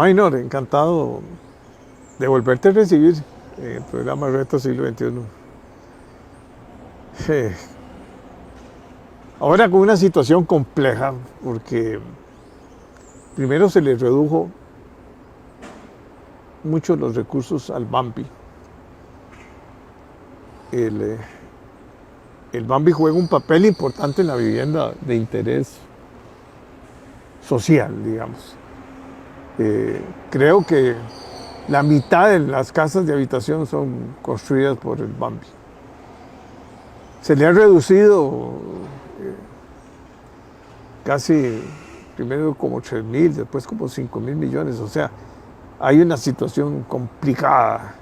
Minor, encantado de volverte a recibir en el programa Reto Siglo XXI. Ahora con una situación compleja, porque primero se le redujo mucho los recursos al Bambi. El Bambi juega un papel importante en la vivienda de interés social, digamos. Creo que la mitad de las casas de habitación son construidas por el Bambi. Se le ha reducido casi, primero como 3.000, después como 5.000 millones. O sea, hay una situación complicada.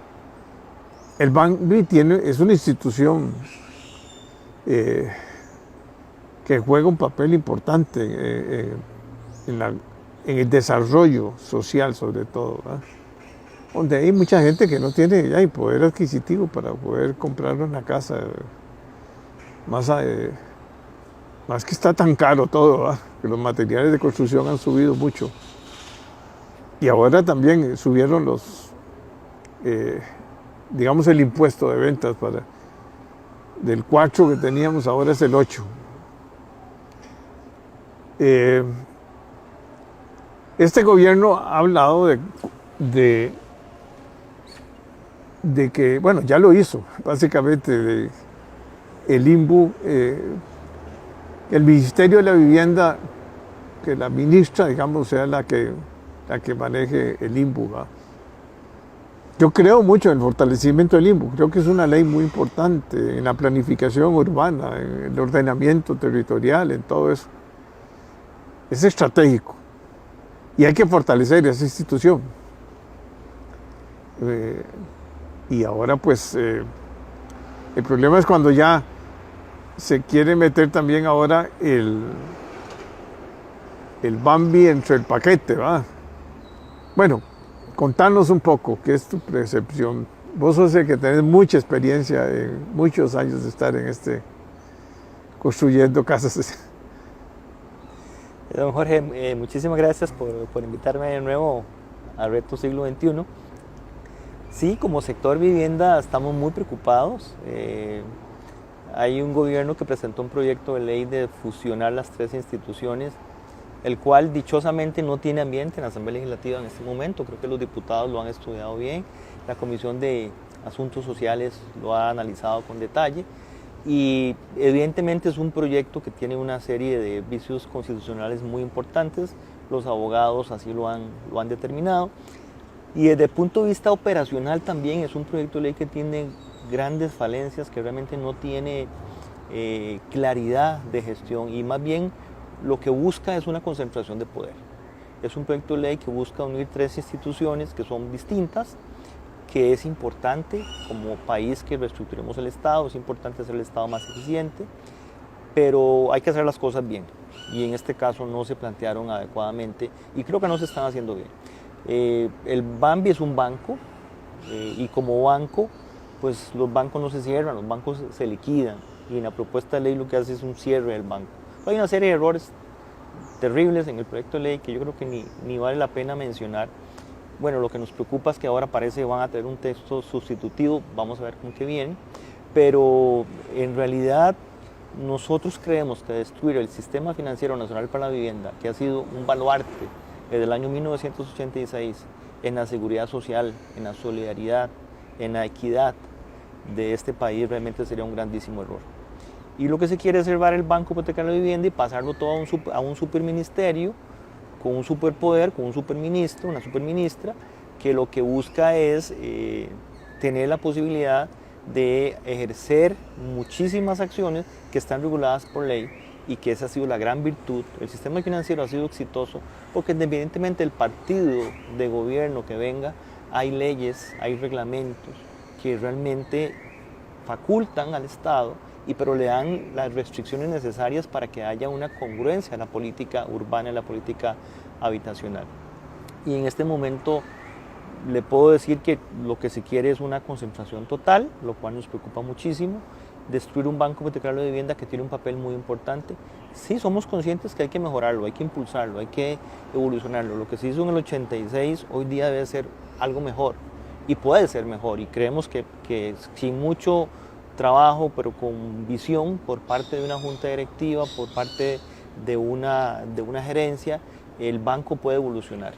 El Bambi es una institución que juega un papel importante en el desarrollo social, sobre todo, ¿verdad? Donde hay mucha gente que no tiene ya poder adquisitivo para poder comprar una casa, más que está tan caro todo, ¿verdad? Que los materiales de construcción han subido mucho. Y ahora también subieron digamos, el impuesto de ventas del 4 que teníamos, ahora es el 8. Este gobierno ha hablado de que, bueno, ya lo hizo, básicamente, el INBU, el Ministerio de la Vivienda, que la ministra, digamos, sea la que maneje el INBU, ¿va? Yo creo mucho en el fortalecimiento del INBU, creo que es una ley muy importante en la planificación urbana, en el ordenamiento territorial, en todo eso. Es estratégico y hay que fortalecer esa institución. Y ahora pues el problema es cuando ya se quiere meter también ahora el Bambi entre el paquete, ¿va? Bueno, contanos un poco, ¿qué es tu percepción? Vos sos el que tenés mucha experiencia, muchos años de estar construyendo casas. Don Jorge, muchísimas gracias por invitarme de nuevo a Reto Siglo XXI. Sí, como sector vivienda estamos muy preocupados. Hay un gobierno que presentó un proyecto de ley de fusionar las tres instituciones, el cual dichosamente no tiene ambiente en la Asamblea Legislativa en este momento. Creo que los diputados lo han estudiado bien, la Comisión de Asuntos Sociales lo ha analizado con detalle y evidentemente es un proyecto que tiene una serie de vicios constitucionales muy importantes, los abogados así lo han determinado, y desde el punto de vista operacional también es un proyecto de ley que tiene grandes falencias, que realmente no tiene claridad de gestión y más bien lo que busca es una concentración de poder. Es un proyecto de ley que busca unir tres instituciones que son distintas, que es importante como país que reestructuremos el Estado, es importante hacer el Estado más eficiente, pero hay que hacer las cosas bien y en este caso no se plantearon adecuadamente y creo que no se están haciendo bien. El Bambi es un banco y como banco pues los bancos no se cierran, los bancos se liquidan y en la propuesta de ley lo que hace es un cierre del banco. Hay una serie de errores terribles en el proyecto de ley que yo creo que ni vale la pena mencionar. Bueno, lo que nos preocupa es que ahora parece que van a tener un texto sustitutivo, vamos a ver con qué viene, pero en realidad nosotros creemos que destruir el Sistema Financiero Nacional para la Vivienda, que ha sido un baluarte desde el año 1986 en la seguridad social, en la solidaridad, en la equidad de este país, realmente sería un grandísimo error. Y lo que se quiere es cerrar el Banco Hipotecario de Vivienda y pasarlo todo a un superministerio, con un superpoder, con un superministro, una superministra, que lo que busca es tener la posibilidad de ejercer muchísimas acciones que están reguladas por ley y que esa ha sido la gran virtud. El sistema financiero ha sido exitoso porque independientemente del partido de gobierno que venga, hay leyes, hay reglamentos que realmente facultan al Estado pero le dan las restricciones necesarias para que haya una congruencia en la política urbana, en la política habitacional. Y en este momento le puedo decir que lo que se quiere es una concentración total, lo cual nos preocupa muchísimo, destruir un banco hipotecario de vivienda que tiene un papel muy importante. Sí, somos conscientes que hay que mejorarlo, hay que impulsarlo, hay que evolucionarlo. Lo que se hizo en el 86 hoy día debe ser algo mejor y puede ser mejor, y creemos que sin mucho trabajo, pero con visión por parte de una junta directiva, por parte de una gerencia, el banco puede evolucionar.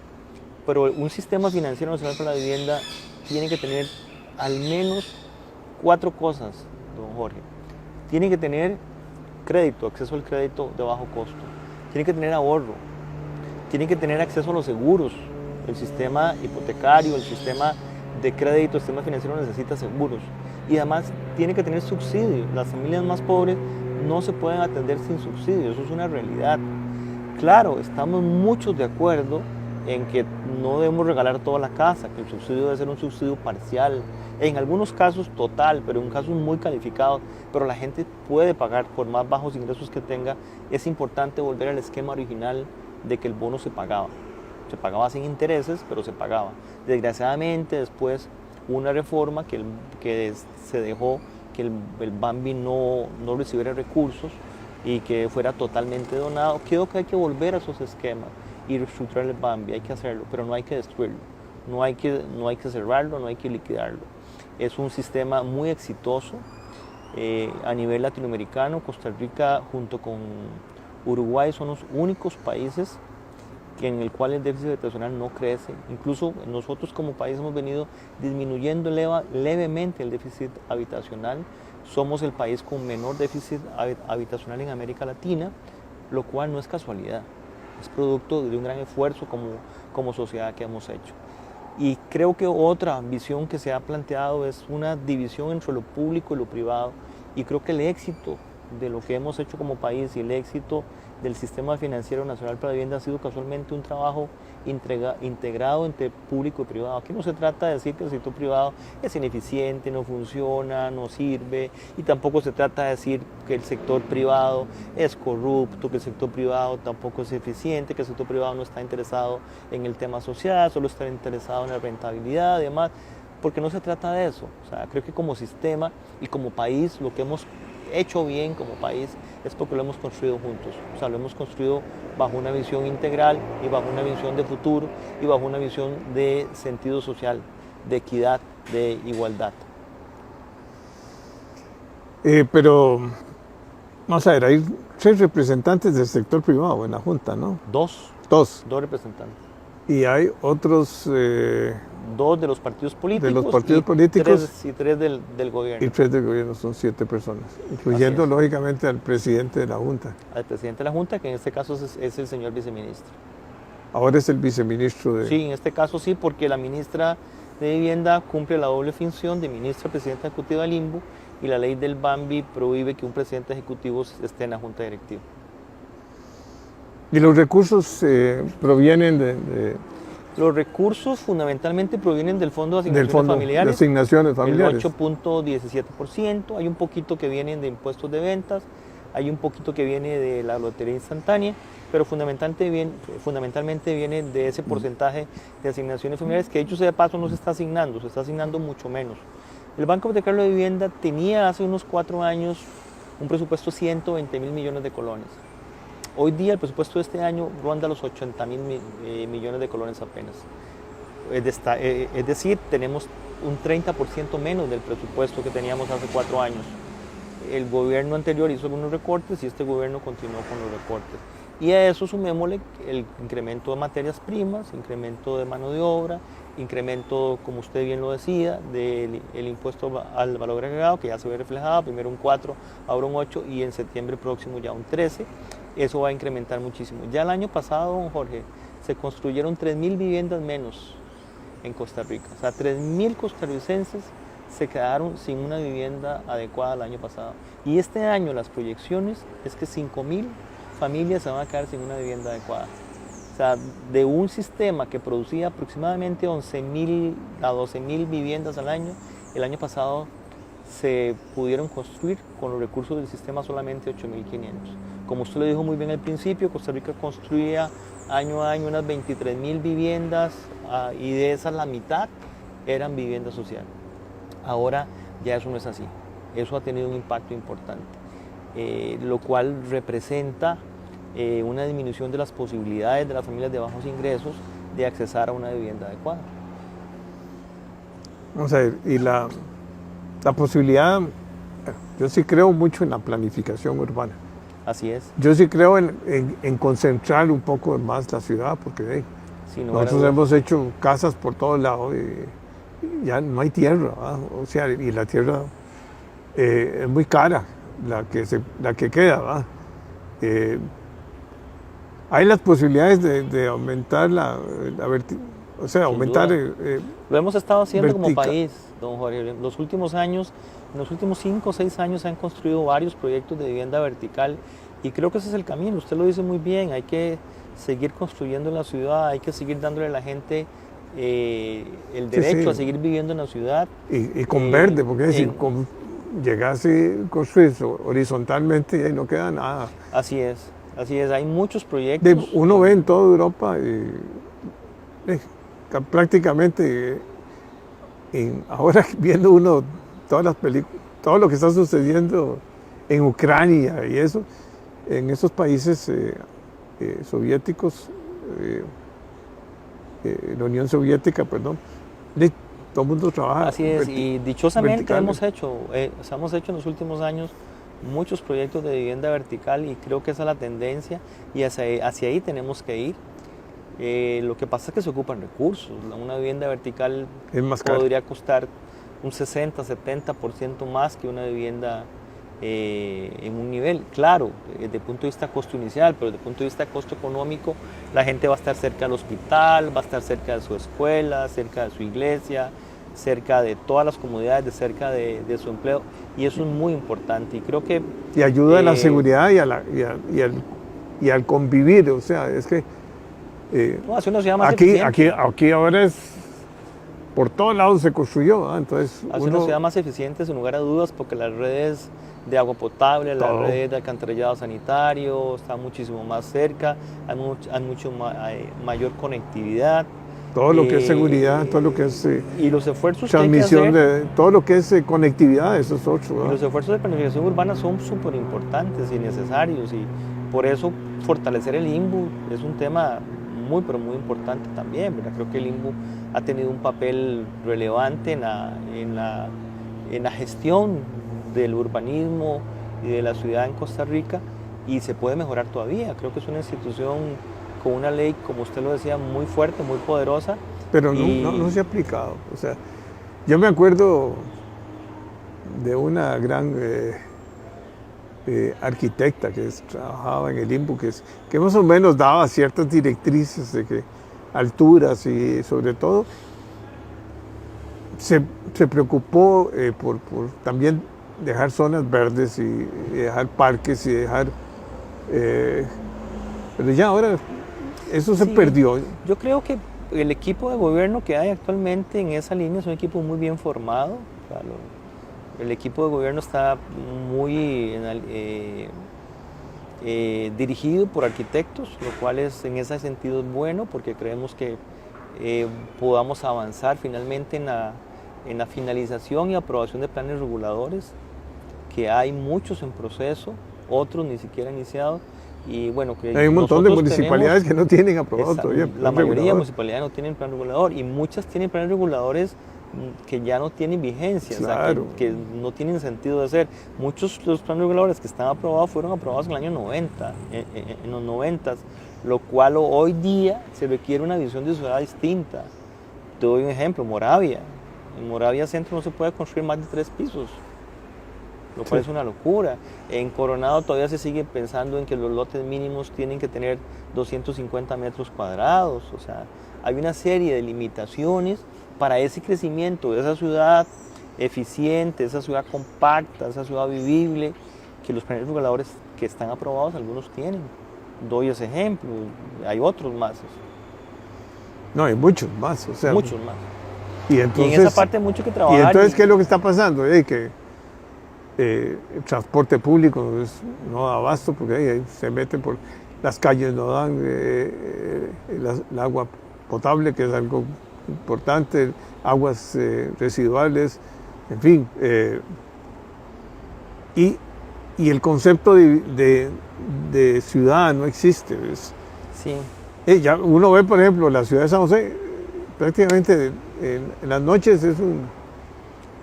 Pero un sistema financiero nacional para la vivienda tiene que tener al menos 4 cosas, don Jorge. Tiene que tener crédito, acceso al crédito de bajo costo. Tiene que tener ahorro. Tiene que tener acceso a los seguros. El sistema hipotecario, el sistema de crédito, el sistema financiero necesita seguros. Y además tiene que tener subsidios. Las familias más pobres no se pueden atender sin subsidios, eso es una realidad. Claro, estamos muchos de acuerdo en que no debemos regalar toda la casa, que el subsidio debe ser un subsidio parcial, en algunos casos total, pero en casos muy calificados, pero la gente puede pagar por más bajos ingresos que tenga. Es importante volver al esquema original de que el bono se pagaba sin intereses, pero se pagaba. Desgraciadamente después hubo una reforma que se dejó que el Bambi no recibiera recursos y que fuera totalmente donado. Creo que hay que volver a esos esquemas y reestructurar el Bambi, hay que hacerlo, pero no hay que destruirlo, no hay que cerrarlo, no hay que liquidarlo. Es un sistema muy exitoso a nivel latinoamericano. Costa Rica junto con Uruguay son los únicos países en el cual el déficit habitacional no crece. Incluso nosotros como país hemos venido disminuyendo levemente el déficit habitacional. Somos el país con menor déficit habitacional en América Latina, lo cual no es casualidad, es producto de un gran esfuerzo como sociedad que hemos hecho. Y creo que otra visión que se ha planteado es una división entre lo público y lo privado, y creo que el éxito de lo que hemos hecho como país y el éxito del Sistema Financiero Nacional para la Vivienda ha sido casualmente un trabajo integrado entre público y privado. Aquí no se trata de decir que el sector privado es ineficiente, no funciona, no sirve, y tampoco se trata de decir que el sector privado es corrupto, que el sector privado tampoco es eficiente, que el sector privado no está interesado en el tema social, solo está interesado en la rentabilidad y demás, porque no se trata de eso. O sea, creo que como sistema y como país lo que hemos hecho bien como país es porque lo hemos construido juntos. O sea, lo hemos construido bajo una visión integral y bajo una visión de futuro y bajo una visión de sentido social, de equidad, de igualdad. Pero, vamos a ver, hay 3 representantes del sector privado en la Junta, ¿no? 2 representantes. Y hay otros... 2 de los partidos políticos. De los partidos políticos. 3 del gobierno. Y 3 del gobierno, son 7 personas, incluyendo lógicamente al presidente de la Junta. Al presidente de la Junta, que en este caso es el señor viceministro. Ahora es el viceministro de... Sí, en este caso sí, porque la ministra de Vivienda cumple la doble función de ministra presidenta ejecutiva del INBU, y la ley del Bambi prohíbe que un presidente ejecutivo esté en la Junta Directiva. ¿Y los recursos provienen de...? Los recursos fundamentalmente provienen del Fondo de Asignaciones Familiares. De asignaciones familiares. El 8.17%, hay un poquito que vienen de impuestos de ventas, hay un poquito que viene de la lotería instantánea, pero fundamentalmente viene de ese porcentaje de asignaciones familiares, que dicho sea de paso no se está asignando mucho menos. El Banco Hipotecario de Vivienda tenía hace unos 4 años un presupuesto de 120.000 millones de colones. Hoy día el presupuesto de este año ronda los 80.000 millones de colones apenas. Es decir, tenemos un 30% menos del presupuesto que teníamos hace 4 años. El gobierno anterior hizo algunos recortes y este gobierno continuó con los recortes. Y a eso sumémosle el incremento de materias primas, incremento de mano de obra, incremento, como usted bien lo decía, del impuesto al valor agregado, que ya se ve reflejado, primero un 4, ahora un 8 y en septiembre próximo ya un 13. Eso va a incrementar muchísimo. Ya el año pasado, don Jorge, se construyeron 3.000 viviendas menos en Costa Rica. O sea, 3.000 costarricenses se quedaron sin una vivienda adecuada el año pasado. Y este año las proyecciones es que 5.000 familias se van a quedar sin una vivienda adecuada. O sea, de un sistema que producía aproximadamente 11.000 a 12.000 viviendas al año, el año pasado se pudieron construir con los recursos del sistema solamente 8.500. Como usted lo dijo muy bien al principio, Costa Rica construía año a año unas 23.000 viviendas y de esas la mitad eran vivienda social. Ahora ya eso no es así. eso ha tenido un impacto importante, lo cual representa una disminución de las posibilidades de las familias de bajos ingresos de accesar a una vivienda adecuada. Vamos a ver, y la posibilidad, yo sí creo mucho en la planificación urbana. Así es. Yo sí creo en concentrar un poco más la ciudad, porque nosotros hemos hecho casas por todos lados y ya no hay tierra, ¿verdad? O sea, y la tierra es muy cara, la que queda, ¿verdad? Hay las posibilidades de aumentar o sea, aumentar... lo hemos estado haciendo como vertical. país, don Jorge. En los últimos 5 o 6 años se han construido varios proyectos de vivienda vertical y creo que ese es el camino. Usted lo dice muy bien, hay que seguir construyendo en la ciudad, hay que seguir dándole a la gente el derecho a seguir viviendo en la ciudad. Y con verde, porque si llegase a construir horizontalmente y ahí no queda nada. Así es, hay muchos proyectos. Uno ve en toda Europa prácticamente ahora viendo uno todas las películas, todo lo que está sucediendo en Ucrania y eso, en esos países soviéticos, la Unión Soviética, perdón, todo el mundo trabaja. Así es, y dichosamente hemos hecho en los últimos años muchos proyectos de vivienda vertical y creo que esa es la tendencia y hacia ahí tenemos que ir. Lo que pasa es que se ocupan recursos. Una vivienda vertical podría costar un 60-70% más que una vivienda en un nivel. Claro, desde el punto de vista costo inicial, pero desde el punto de vista costo económico, la gente va a estar cerca del hospital, va a estar cerca de su escuela, cerca de su iglesia, cerca de todas las comodidades, cerca de su empleo, y eso es muy importante. Y creo que... Y ayuda a la seguridad y al convivir, o sea, es que... hace una ciudad más eficiente. Aquí ahora por todos lados se construyó, ¿no? Entonces hace una ciudad más eficiente sin lugar a dudas porque las redes de agua potable, las redes de alcantarillado sanitario están muchísimo más cerca, hay mucho mayor conectividad. Todo lo que es seguridad, todo lo que es y los esfuerzos transmisión todo lo que es conectividad, eso es otro, ¿no? Y los esfuerzos de planificación urbana son súper importantes y necesarios y por eso fortalecer el INBU es un tema muy, pero muy importante también, ¿verdad? Creo que el INBU ha tenido un papel relevante en la gestión del urbanismo y de la ciudad en Costa Rica y se puede mejorar todavía. Creo que es una institución con una ley, como usted lo decía, muy fuerte, muy poderosa. Pero no se ha aplicado. O sea, yo me acuerdo de una gran arquitecta que trabajaba en el INBU, que más o menos daba ciertas directrices de que alturas y sobre todo se preocupó por también dejar zonas verdes y dejar parques y dejar... pero ya ahora eso se perdió. Yo creo que el equipo de gobierno que hay actualmente en esa línea es un equipo muy bien formado. O sea, el equipo de gobierno está muy dirigido por arquitectos, lo cual en ese sentido es bueno porque creemos que podamos avanzar finalmente en la finalización y aprobación de planes reguladores, que hay muchos en proceso, otros ni siquiera iniciados. Y bueno, que hay un montón de municipalidades que no tienen aprobado todavía. La mayoría de municipalidades no tienen plan regulador y muchas tienen planes reguladores que ya no tienen vigencia, claro. O sea, que no tienen sentido de hacer. Muchos de los planes reguladores que están aprobados fueron aprobados en el año 90, en los 90, lo cual hoy día se requiere una visión de ciudad distinta. Te doy un ejemplo, Moravia. En Moravia Centro no se puede construir más de 3 pisos. Lo cual es una locura. En Coronado todavía se sigue pensando en que los lotes mínimos tienen que tener 250 metros cuadrados. O sea, hay una serie de limitaciones para ese crecimiento de esa ciudad eficiente, esa ciudad compacta, esa ciudad vivible, que los planes reguladores que están aprobados, algunos tienen. Doy ese ejemplo, hay otros más. No, hay muchos más. O sea, muchos más. Y en esa parte hay mucho que trabajar. Y entonces, ¿qué es lo que está pasando? Que el transporte público no da abasto porque ahí se meten por las calles, no dan el agua potable, que es algo importante, aguas residuales, en fin. y, y el concepto de ciudad no existe. Sí. Ya uno ve, por ejemplo, la ciudad de San José, prácticamente en las noches es un...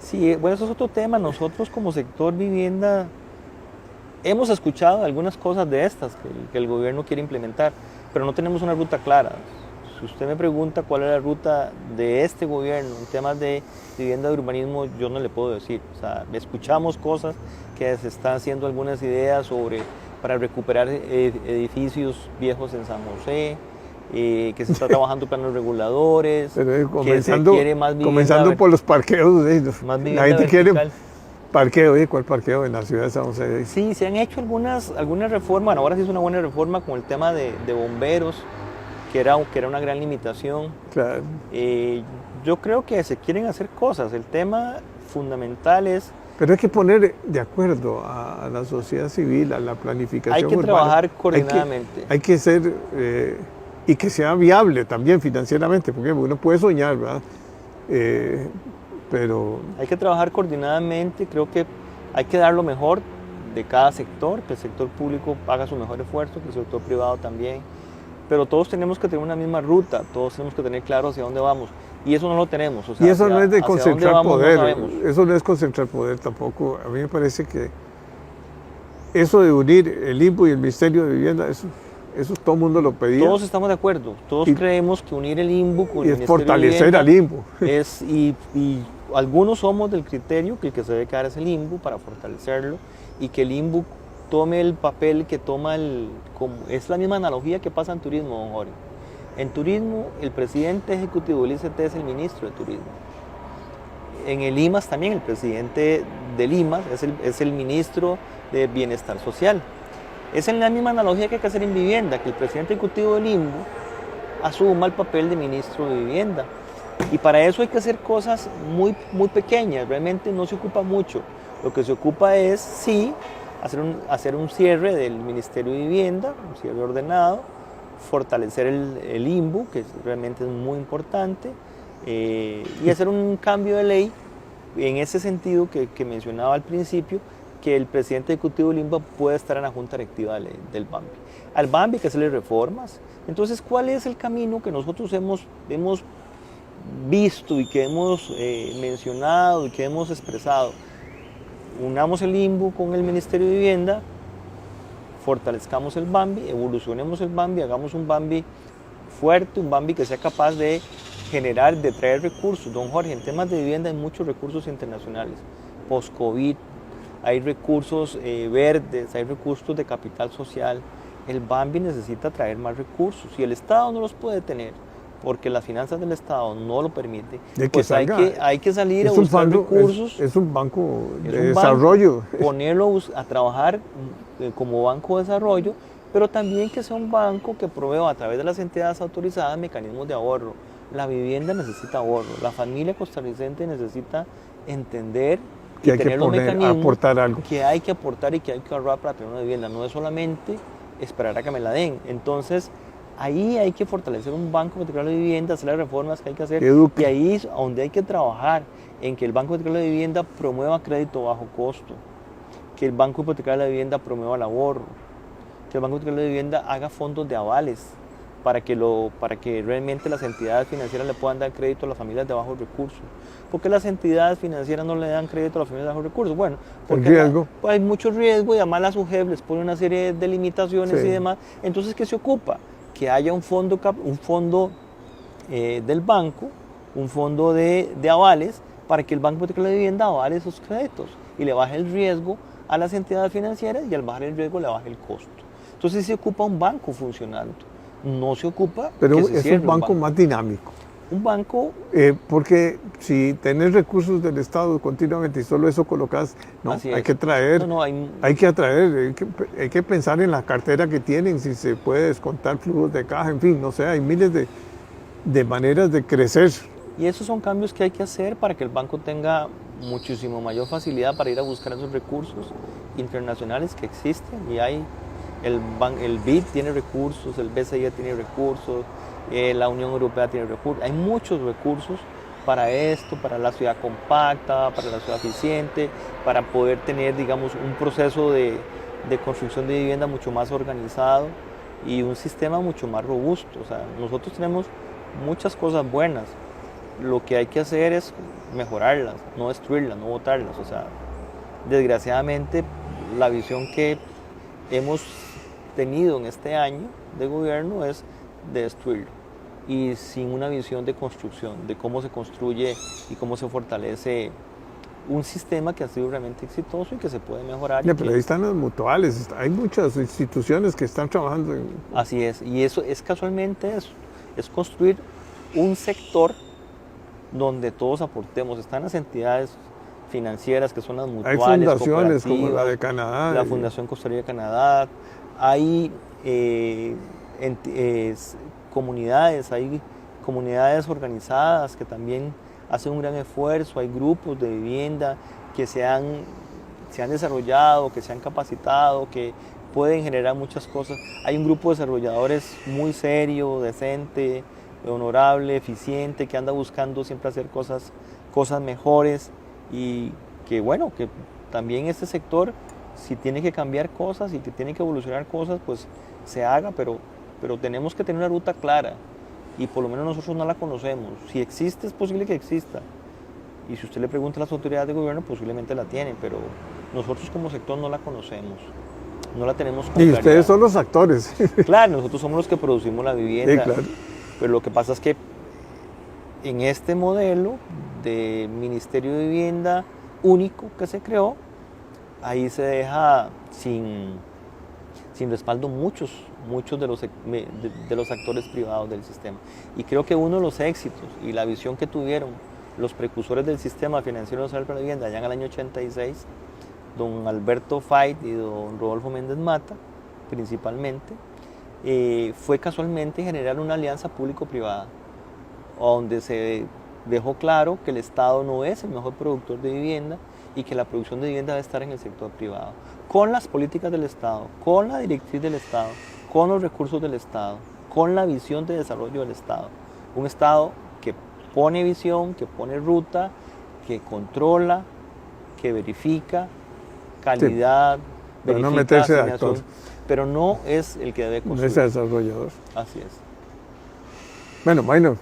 Sí, bueno, eso es otro tema. Nosotros como sector vivienda hemos escuchado algunas cosas de estas que el gobierno quiere implementar, pero no tenemos una ruta clara. Si usted me pregunta cuál es la ruta de este gobierno en temas de vivienda de urbanismo, yo no le puedo decir. O sea, escuchamos cosas que se están haciendo algunas ideas para recuperar edificios viejos en San José, que se está trabajando planos reguladores, que se quiere más vivienda comenzando por los parqueos. Más La gente quiere vertical. parqueo. ¿Cuál parqueo en la ciudad de San José? Sí, se han hecho algunas reformas. Ahora sí es una buena reforma con el tema de bomberos, que era una gran limitación. Claro. Yo creo que se quieren hacer cosas. El tema fundamental es... Pero hay que poner de acuerdo a la sociedad civil, a la planificación Hay que urbana. trabajar coordinadamente. Hay que ser... y que sea viable también financieramente, porque uno puede soñar, ¿verdad? Pero... Hay que trabajar coordinadamente. Creo que hay que dar lo mejor de cada sector, que el sector público haga su mejor esfuerzo, que el sector privado también. Pero todos tenemos que tener una misma ruta, todos tenemos que tener claro hacia dónde vamos. Y eso no lo tenemos. O sea, y eso no es de concentrar poder, no eso no es concentrar poder tampoco. A mí me parece que eso de unir el INPU y el Ministerio de Vivienda, eso todo el mundo lo pedía. Todos estamos de acuerdo, todos creemos que unir el INPU con el Ministerio fortalecer de Vivienda al INPU. y algunos somos del criterio que el que se debe quedar es el INPU para fortalecerlo y que el INPU tome el papel que toma es la misma analogía que pasa en turismo, don Jorge. En turismo, el presidente ejecutivo del ICT es el ministro de turismo. En el IMAS también, el presidente del IMAS es el ministro de bienestar social. Es en la misma analogía que hay que hacer en vivienda, que el presidente ejecutivo del INPU asuma el papel de ministro de vivienda. Y para eso hay que hacer cosas muy, muy pequeñas, realmente no se ocupa mucho. Lo que se ocupa es, sí, hacer un cierre del Ministerio de Vivienda, un cierre ordenado, fortalecer el INPU, que realmente es muy importante, y hacer un cambio de ley en ese sentido que mencionaba al principio, que el presidente ejecutivo del INPU puede estar en la junta directiva del BAMBI. Al BAMBI hay que hacerle reformas. Entonces, ¿cuál es el camino que nosotros hemos visto y que hemos mencionado y que hemos expresado? Unamos el INPU con el Ministerio de Vivienda, fortalezcamos el BAMBI, evolucionemos el BAMBI, hagamos un BAMBI fuerte, un BAMBI que sea capaz de generar, de traer recursos. Don Jorge, en temas de vivienda hay muchos recursos internacionales. Post-COVID, hay recursos verdes, hay recursos de capital social. El BAMBI necesita traer más recursos y el Estado no los puede tener porque las finanzas del Estado no lo permiten, pues hay que salir a buscar recursos. Es un banco de desarrollo. Ponerlo a trabajar como banco de desarrollo, pero también que sea un banco que provea a través de las entidades autorizadas mecanismos de ahorro. La vivienda necesita ahorro, la familia costarricense necesita entender que y hay tener que los mecanismos aportar algo. Que hay que aportar y que hay que ahorrar para tener una vivienda. No es solamente esperar a que me la den. Entonces, ahí hay que fortalecer un banco particular de vivienda, hacer las reformas que hay que hacer. Y ahí es donde hay que trabajar, en que el Banco Particular de Vivienda promueva crédito bajo costo, que el Banco Particular de Vivienda promueva el ahorro, que el Banco Particular de Vivienda haga fondos de avales para que realmente las entidades financieras le puedan dar crédito a las familias de bajos recursos. ¿Por qué las entidades financieras no le dan crédito a las familias de bajos recursos? Bueno, porque hay mucho riesgo y además la SUGEF les pone una serie de limitaciones y demás. Entonces, ¿qué se ocupa? Que haya un fondo del banco, un fondo de avales, para que el Banco Particular de Vivienda avale esos créditos y le baje el riesgo a las entidades financieras y al bajar el riesgo le baje el costo. Entonces se ocupa un banco funcionando, no se ocupa pero que se es un banco más dinámico. Un banco... porque si tenés recursos del Estado continuamente y solo eso colocas, no, hay que traer, hay que atraer, hay que pensar en la cartera que tienen, si se puede descontar flujos de caja, en fin, no sé, hay miles de maneras de crecer. Y esos son cambios que hay que hacer para que el banco tenga muchísimo mayor facilidad para ir a buscar esos recursos internacionales que existen. Y hay, el BID tiene recursos, el BCI tiene recursos, la Unión Europea tiene recursos, hay muchos recursos para esto, para la ciudad compacta, para la ciudad eficiente, para poder tener, digamos, un proceso de construcción de vivienda mucho más organizado y un sistema mucho más robusto. O sea, nosotros tenemos muchas cosas buenas. Lo que hay que hacer es mejorarlas, no destruirlas, no botarlas. O sea, desgraciadamente la visión que hemos tenido en este año de gobierno es de destruirlo y sin una visión de construcción, de cómo se construye y cómo se fortalece un sistema que ha sido realmente exitoso y que se puede mejorar. Pero ahí están las mutuales, hay muchas instituciones que están trabajando en... Así es, y eso es casualmente eso, es construir un sector donde todos aportemos. Están las entidades financieras que son las mutuales, hay fundaciones como la de Canadá, la Fundación Costa Rica Canadá, hay comunidades organizadas que también hacen un gran esfuerzo, hay grupos de vivienda que se han desarrollado, que se han capacitado, que pueden generar muchas cosas. Hay un grupo de desarrolladores muy serio, decente, honorable, eficiente, que anda buscando siempre hacer cosas mejores y que bueno, que también este sector, si tiene que cambiar cosas y que tiene que evolucionar cosas, pues se haga, pero tenemos que tener una ruta clara y por lo menos nosotros no la conocemos. Si existe, es posible que exista. Y si usted le pregunta a las autoridades de gobierno, posiblemente la tienen, pero nosotros como sector no la conocemos, no la tenemos con claridad. Y ustedes son los actores. Claro, nosotros somos los que producimos la vivienda. Sí, claro. Pero lo que pasa es que en este modelo de Ministerio de Vivienda único que se creó, ahí se deja sin respaldo muchos de los actores privados del sistema. Y creo que uno de los éxitos y la visión que tuvieron los precursores del sistema financiero nacional para la vivienda allá en el año 86, don Alberto Fait y don Rodolfo Méndez Mata, principalmente, fue casualmente generar una alianza público-privada, donde se dejó claro que el Estado no es el mejor productor de vivienda y que la producción de vivienda debe estar en el sector privado, con las políticas del Estado, con la directriz del Estado, con los recursos del Estado, con la visión de desarrollo del Estado. Un Estado que pone visión, que pone ruta, que controla, que verifica calidad, sí, pero verifica no meterse de asignación, actor. pero no es el que debe construir. No es el desarrollador. Así es. Bueno, Maynor,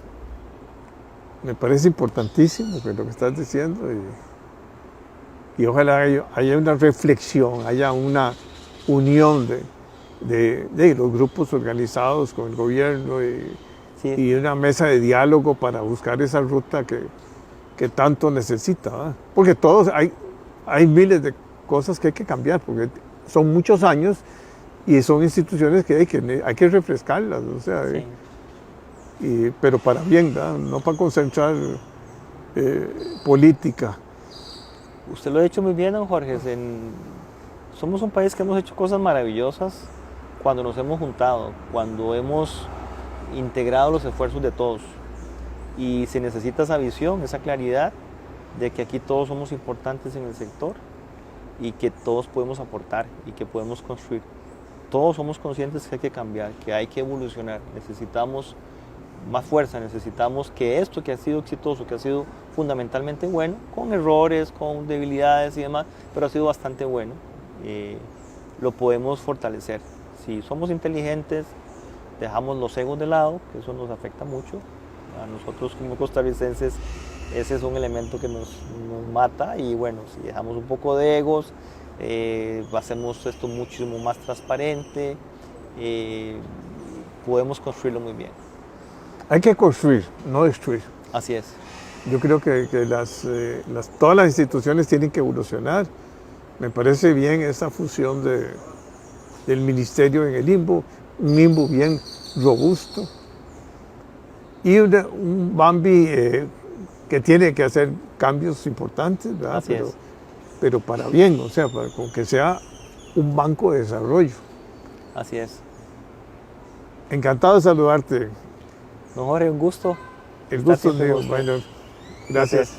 me parece importantísimo lo que estás diciendo y ojalá haya una reflexión, haya una unión de los grupos organizados con el gobierno Sí. y una mesa de diálogo para buscar esa ruta que tanto necesita, ¿verdad? Porque todos hay miles de cosas que hay que cambiar, porque son muchos años y son instituciones que hay que refrescarlas, o sea, Sí. pero para bien, ¿verdad? No para concentrar política. Usted lo ha hecho muy bien, don Jorge. Somos un país que hemos hecho cosas maravillosas cuando nos hemos juntado, cuando hemos integrado los esfuerzos de todos. Y se necesita esa visión, esa claridad de que aquí todos somos importantes en el sector y que todos podemos aportar y que podemos construir. Todos somos conscientes que hay que cambiar, que hay que evolucionar. Necesitamos más fuerza, necesitamos que esto que ha sido exitoso, que ha sido fundamentalmente bueno, con errores, con debilidades y demás, pero ha sido bastante bueno, lo podemos fortalecer. Si somos inteligentes, dejamos los egos de lado, que eso nos afecta mucho. A nosotros como costarricenses ese es un elemento que nos mata y bueno, si dejamos un poco de egos, hacemos esto muchísimo más transparente, podemos construirlo muy bien. Hay que construir, no destruir. Así es. Yo creo que todas las instituciones tienen que evolucionar. Me parece bien esa fusión del ministerio en el INBU, un INBU bien robusto y un Bambi que tiene que hacer cambios importantes, ¿verdad? Así es. Pero para bien, o sea, con que sea un banco de desarrollo. Así es. Encantado de saludarte. Don Jorge, un gusto. El gusto es mío. Gusto. Bueno, gracias.